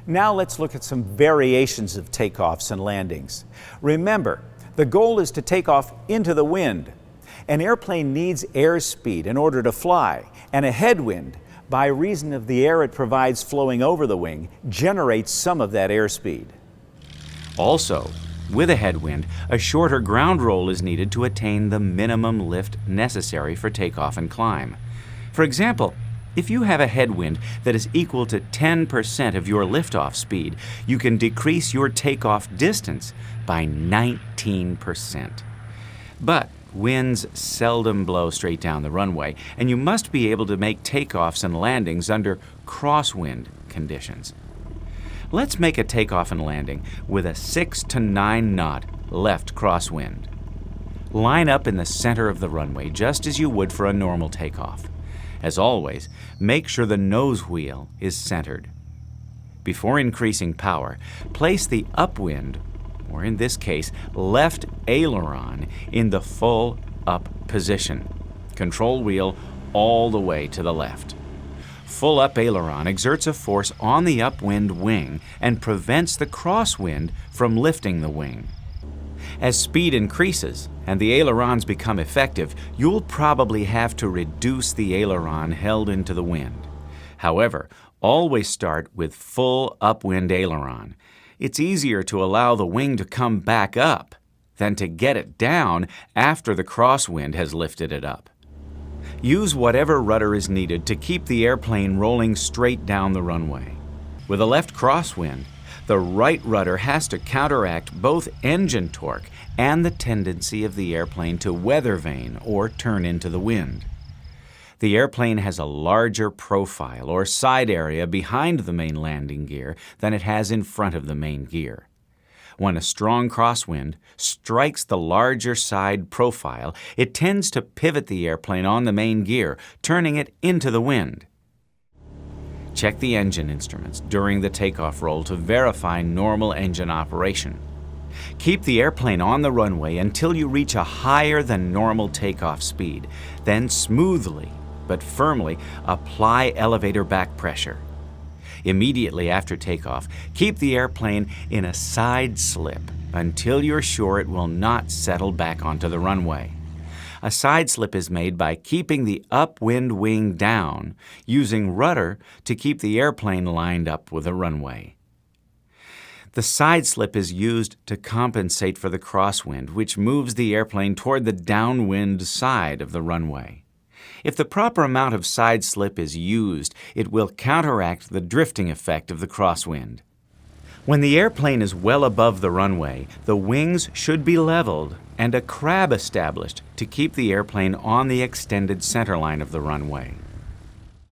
Now let's look at some variations of takeoffs and landings. Remember, the goal is to take off into the wind. An airplane needs airspeed in order to fly, and a headwind, by reason of the air it provides flowing over the wing, generates some of that airspeed. Also, with a headwind, a shorter ground roll is needed to attain the minimum lift necessary for takeoff and climb. For example, if you have a headwind that is equal to 10% of your liftoff speed, you can decrease your takeoff distance by 19%. But winds seldom blow straight down the runway, and you must be able to make takeoffs and landings under crosswind conditions. Let's make a takeoff and landing with a 6 to 9 knot left crosswind. Line up in the center of the runway just as you would for a normal takeoff. As always, make sure the nose wheel is centered. Before increasing power, place the upwind, or in this case, left aileron, in the full up position. Control wheel all the way to the left. Full up aileron exerts a force on the upwind wing and prevents the crosswind from lifting the wing. As speed increases and the ailerons become effective, you'll probably have to reduce the aileron held into the wind. However, always start with full upwind aileron. It's easier to allow the wing to come back up than to get it down after the crosswind has lifted it up. Use whatever rudder is needed to keep the airplane rolling straight down the runway. With a left crosswind, the right rudder has to counteract both engine torque and the tendency of the airplane to weather vane or turn into the wind. The airplane has a larger profile or side area behind the main landing gear than it has in front of the main gear. When a strong crosswind strikes the larger side profile, it tends to pivot the airplane on the main gear, turning it into the wind. Check the engine instruments during the takeoff roll to verify normal engine operation. Keep the airplane on the runway until you reach a higher than normal takeoff speed. Then smoothly but firmly apply elevator back pressure. Immediately after takeoff, keep the airplane in a side slip until you're sure it will not settle back onto the runway. A side slip is made by keeping the upwind wing down, using rudder to keep the airplane lined up with the runway. The side slip is used to compensate for the crosswind, which moves the airplane toward the downwind side of the runway. If the proper amount of side slip is used, it will counteract the drifting effect of the crosswind. When the airplane is well above the runway, the wings should be leveled and a crab established to keep the airplane on the extended centerline of the runway.